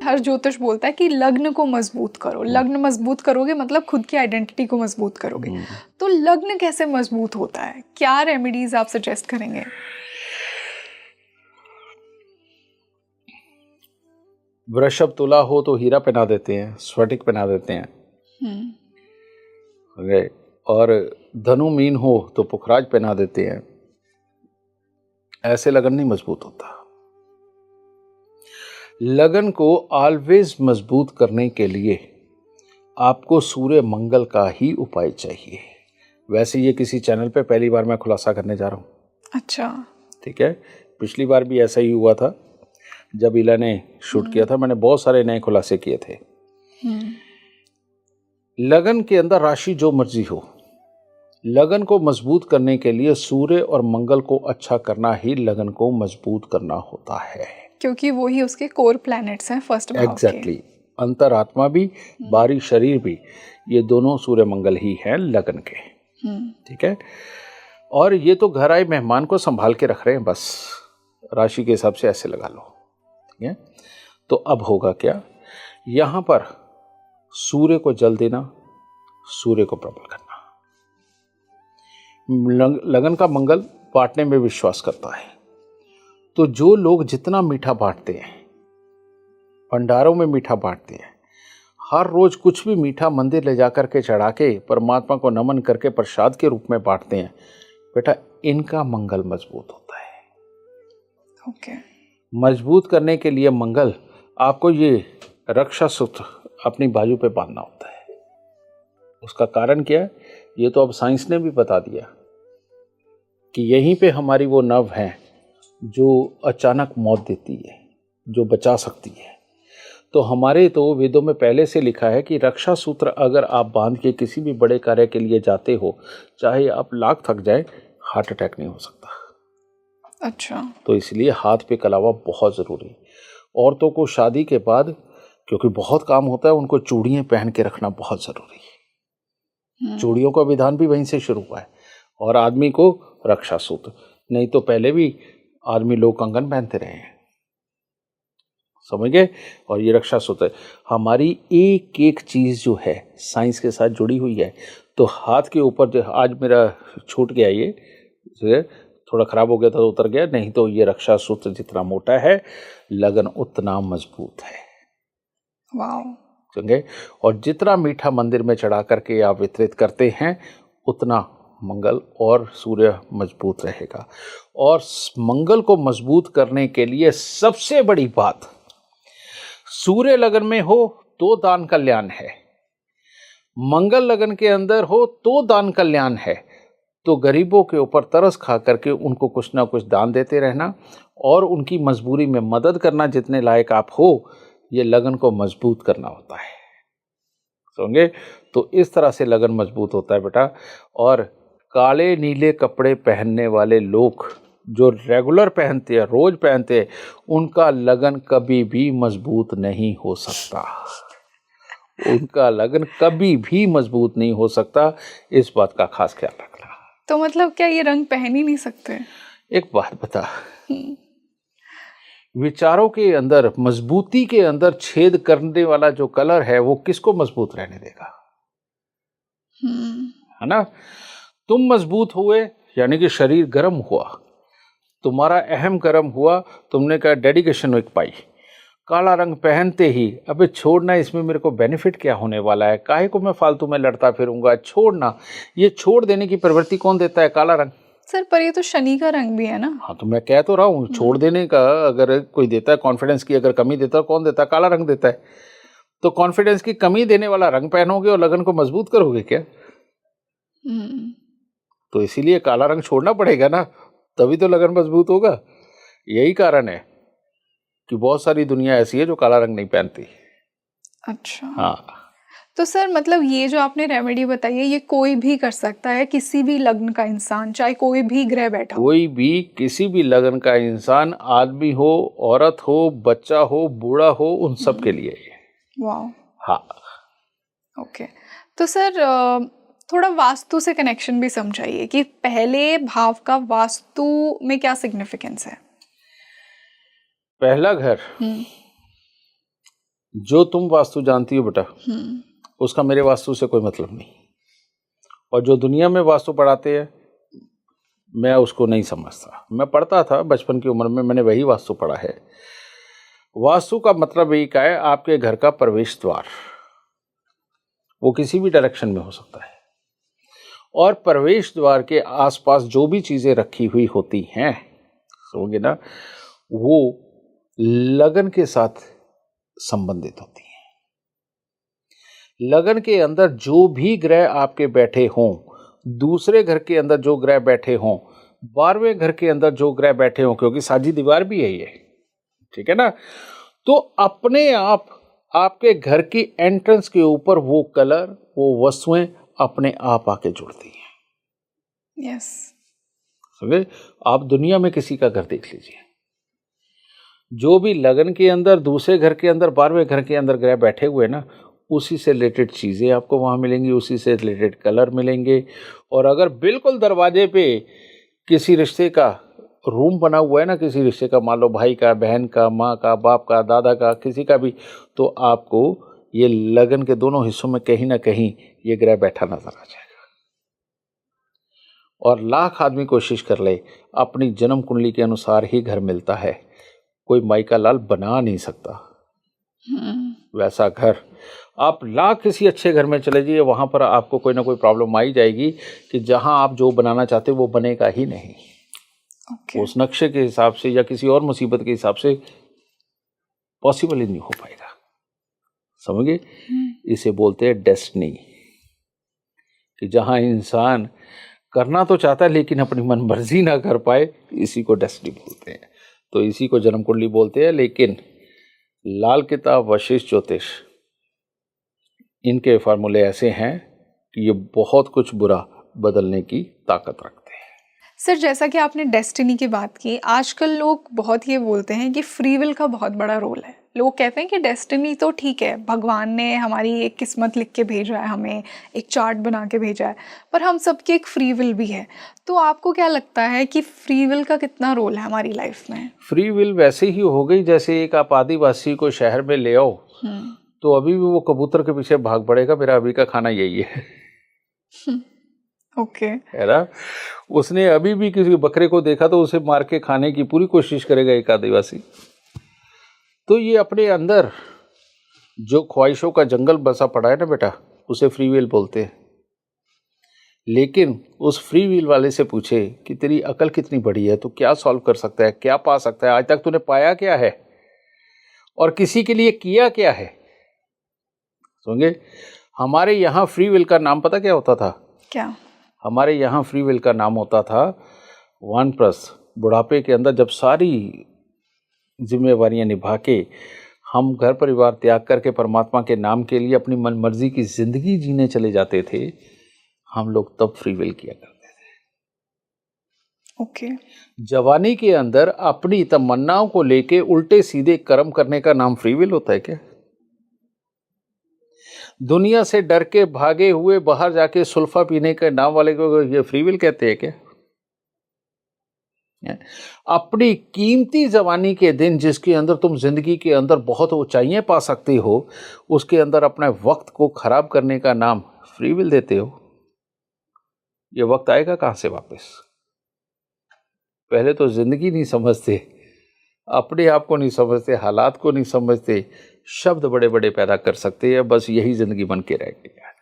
हर ज्योतिष बोलता है कि लग्न को मजबूत करो, लग्न मजबूत करोगे मतलब खुद की आइडेंटिटी को मजबूत करोगे। तो लग्न कैसे मजबूत होता है, क्या रेमेडीज आप सजेस्ट करेंगे? वृषभ तुला हो तो हीरा पहना देते हैं, स्फटिक पहना देते हैं। ओके। और धनु मीन हो तो पुखराज पहना देते हैं। ऐसे लगन नहीं मजबूत होता। लगन को ऑलवेज मजबूत करने के लिए आपको सूर्य मंगल का ही उपाय चाहिए। वैसे ये किसी चैनल पे पहली बार मैं खुलासा करने जा रहा हूँ। अच्छा, ठीक है। पिछली बार भी ऐसा ही हुआ था, जब इला ने शूट किया था मैंने बहुत सारे नए खुलासे किए थे। लगन के अंदर राशि जो मर्जी हो, लगन को मजबूत करने के लिए सूर्य और मंगल को अच्छा करना ही लगन को मजबूत करना होता है, क्योंकि वो ही उसके कोर प्लैनेट्स हैं फर्स्ट भाव के। एग्जैक्टली। अंतरात्मा भी बाहरी शरीर भी, ये दोनों सूर्य मंगल ही हैं लगन के। ठीक है। और ये तो घर आए मेहमान को संभाल के रख रहे हैं, बस राशि के हिसाब से ऐसे लगा लो। ठीक है। तो अब होगा क्या, यहां पर सूर्य को जल देना, सूर्य को प्रबल करना। लगन का मंगल बांटने में विश्वास करता है, तो जो लोग जितना मीठा बांटते हैं, भंडारों में मीठा बांटते हैं, हर रोज कुछ भी मीठा मंदिर ले जाकर के चढ़ा के परमात्मा को नमन करके प्रसाद के रूप में बांटते हैं, बेटा इनका मंगल मजबूत होता है। ओके। मजबूत करने के लिए मंगल आपको ये रक्षा सूत्र अपनी बाजू पे बांधना होता है। उसका कारण क्या है, ये तो अब साइंस ने भी बता दिया कि यहीं पे हमारी वो नव है जो अचानक मौत देती है, जो बचा सकती है। तो हमारे तो वेदों में पहले से लिखा है कि रक्षा सूत्र अगर आप बांध के किसी भी बड़े कार्य के लिए जाते हो, चाहे आप लाख थक जाए, हार्ट अटैक नहीं हो सकता। अच्छा। तो इसलिए हाथ पे कलावा बहुत ज़रूरी। औरतों को शादी के बाद, क्योंकि बहुत काम होता है, उनको चूड़ियाँ पहन के रखना बहुत ज़रूरी है। चूड़ियों का विधान भी वहीं से शुरू हुआ है। और आदमी को रक्षा सूत्र, नहीं तो पहले भी आदमी लोग कंगन पहनते रहे हैं, समझ गए। और ये रक्षा सूत्र हमारी एक एक चीज़ जो है साइंस के साथ जुड़ी हुई है। तो हाथ के ऊपर जो आज मेरा छूट गया, ये थोड़ा खराब हो गया था तो उतर गया, नहीं तो ये रक्षा सूत्र जितना मोटा है लगन उतना मजबूत है। वाओ। समझे। और जितना मीठा मंदिर में चढ़ा करके आप वितरित करते हैं, उतना मंगल और सूर्य मजबूत रहेगा। और मंगल को मजबूत करने के लिए सबसे बड़ी बात, सूर्य लगन में हो तो दान कल्याण है, मंगल लगन के अंदर हो तो दान कल्याण है। तो गरीबों के ऊपर तरस खा करके उनको कुछ ना कुछ दान देते रहना और उनकी मजबूरी में मदद करना, जितने लायक आप हो, ये लगन को मजबूत करना होता है। समझे। तो इस तरह से लगन मजबूत होता है बेटा। और काले नीले कपड़े पहनने वाले लोग जो रेगुलर पहनते हैं, रोज पहनते हैं, उनका लगन कभी भी मजबूत नहीं हो सकता। उनका लगन कभी भी मजबूत नहीं हो सकता। इस बात का खास ख्याल रखना। तो मतलब क्या ये रंग पहन ही नहीं सकते? एक बात बता, विचारों के अंदर, मजबूती के अंदर छेद करने वाला जो कलर है, वो किसको मजबूत रहने देगा? है ना। तुम मजबूत हुए यानी कि शरीर गर्म हुआ, तुम्हारा अहम गर्म हुआ, तुमने कहा डेडिकेशन एक पाई, काला रंग पहनते ही अबे छोड़ना, इसमें मेरे को बेनिफिट क्या होने वाला है, काहे को मैं फालतू में लड़ता फिरूंगा, छोड़ना। ये छोड़ देने की प्रवृत्ति कौन देता है? काला रंग। सर पर ये तो शनि का रंग भी है ना। हाँ तो मैं कह तो रहा हूँ, छोड़ देने का अगर कोई देता है, कॉन्फिडेंस की अगर कमी देता है, कौन देता है? काला रंग देता है। तो कॉन्फिडेंस की कमी देने वाला रंग पहनोगे और लगन को मजबूत करोगे क्या? तो इसीलिए काला रंग छोड़ना पड़ेगा ना, तभी तो लगन मजबूत होगा। यही कारण है कि बहुत सारी दुनिया ऐसी है जो काला रंग नहीं पहनती। अच्छा। हाँ। तो सर मतलब ये जो आपने रेमेडी बताई है, ये कोई भी कर सकता है, किसी भी लग्न का इंसान, चाहे कोई भी ग्रह बैठा हो? कोई भी, किसी भी लगन का इंसान, आदमी हो, औरत हो, बच्चा हो, बूढ़ा हो, उन सब के लिए ये। वाह। हाँ। ओके। तो सर थोड़ा वास्तु से कनेक्शन भी समझाइए कि पहले भाव का वास्तु में क्या सिग्निफिकेंस है? पहला घर जो तुम वास्तु जानती हो बेटा, उसका मेरे वास्तु से कोई मतलब नहीं। और जो दुनिया में वास्तु पढ़ाते हैं, मैं उसको नहीं समझता। मैं पढ़ता था बचपन की उम्र में, मैंने वही वास्तु पढ़ा है। वास्तु का मतलब यही का है, आपके घर का प्रवेश द्वार, वो किसी भी डायरेक्शन में हो सकता है। और प्रवेश द्वार के आसपास जो भी चीजें रखी हुई होती हैं, समझोगे ना, वो लगन के साथ संबंधित होती हैं। लगन के अंदर जो भी ग्रह आपके बैठे हों, दूसरे घर के अंदर जो ग्रह बैठे हों, 12वें घर के अंदर जो ग्रह बैठे हों, क्योंकि साझी दीवार भी है ये, ठीक है ना, तो अपने आप आपके घर की एंट्रेंस के ऊपर वो कलर, वो वस्तुएं अपने आप आके जुड़ती हैं। यस। समझे? आप दुनिया में किसी का घर देख लीजिए, जो भी लगन के अंदर, दूसरे घर के अंदर, 12वें घर के अंदर ग्रह बैठे हुए ना, उसी से रिलेटेड चीज़ें आपको वहाँ मिलेंगी, उसी से रिलेटेड कलर मिलेंगे। और अगर बिल्कुल दरवाजे पे किसी रिश्ते का रूम बना हुआ है ना, किसी रिश्ते का, मान लो भाई का, बहन का, माँ का, बाप का, दादा का, किसी का भी, तो आपको ये लगन के दोनों हिस्सों में कहीं ना कहीं ये ग्रह बैठा नजर आ जाएगा। और लाख आदमी कोशिश कर ले, अपनी जन्म कुंडली के अनुसार ही घर मिलता है, कोई माइका लाल बना नहीं सकता वैसा घर। आप लाख किसी अच्छे घर में चले जाइए, वहां पर आपको कोई ना कोई प्रॉब्लम आ ही जाएगी कि जहां आप जो बनाना चाहते हो वो बनेगा ही नहीं। उस नक्शे के हिसाब से या किसी और मुसीबत के हिसाब से पॉसिबल ही नहीं हो पाएगा। समझिए, इसे बोलते हैं डेस्टिनी, कि जहां इंसान करना तो चाहता है लेकिन अपनी मन मर्जी ना कर पाए, इसी को डेस्टिनी बोलते हैं। तो इसी को जन्म कुंडली बोलते हैं। लेकिन लाल किताब, वशिष्ठ ज्योतिष, इनके फार्मूले ऐसे हैं कि ये बहुत कुछ बुरा बदलने की ताकत रखते हैं। सर, जैसा कि आपने डेस्टिनी की बात की, आजकल लोग बहुत ये बोलते हैं कि फ्री विल का बहुत बड़ा रोल है। लोग कहते हैं कि डेस्टिनी तो ठीक है, भगवान ने हमारी एक किस्मत लिख के भेजा है, हमें एक चार्ट बना के भेजा है, पर हम सबकी एक फ्री विल भी है। तो आपको क्या लगता है कि फ्री विल का कितना रोल है हमारी लाइफ में? फ्री विल वैसे ही हो गई जैसे एक आप आदिवासी को शहर में ले आओ, तो अभी भी वो कबूतर के पीछे भाग पड़ेगा, मेरा अभी का खाना यही है। ओके। है ना? उसने अभी भी किसी बकरे को देखा तो उसे मार के खाने की पूरी कोशिश करेगा एक आदिवासी। तो ये अपने अंदर जो ख्वाहिशों का जंगल बसा पड़ा है ना बेटा, उसे फ्री विल बोलते हैं। लेकिन उस फ्री विल वाले से पूछे कि तेरी अकल कितनी बड़ी है, तो क्या सॉल्व कर सकता है, क्या पा सकता है, आज तक तूने पाया क्या है और किसी के लिए किया क्या है। समझे? हमारे यहाँ फ्री विल का नाम पता क्या होता था? क्या? हमारे यहाँ फ्री विल का नाम होता था वानप्रस्थ। बुढ़ापे के अंदर जब सारी जिम्मेवारियां निभा के हम घर परिवार त्याग करके परमात्मा के नाम के लिए अपनी मनमर्जी की जिंदगी जीने चले जाते थे, हम लोग तब फ्री विल किया करते थे। ओके। जवानी के अंदर अपनी तमन्नाओं को लेके उल्टे सीधे कर्म करने का नाम फ्री विल होता है क्या? दुनिया से डर के भागे हुए बाहर जाके सुल्फा पीने के नाम वाले को ये फ्री विल कहते हैं क्या? अपनी कीमती जवानी के दिन जिसके अंदर तुम जिंदगी के अंदर बहुत ऊंचाइयां पा सकते हो, उसके अंदर अपने वक्त को खराब करने का नाम फ्री विल देते हो। ये वक्त आएगा कहां से वापस? पहले तो जिंदगी नहीं समझते, अपने आप को नहीं समझते, हालात को नहीं समझते, शब्द बड़े बड़े पैदा कर सकते हैं, बस यही जिंदगी बन के रह गई है।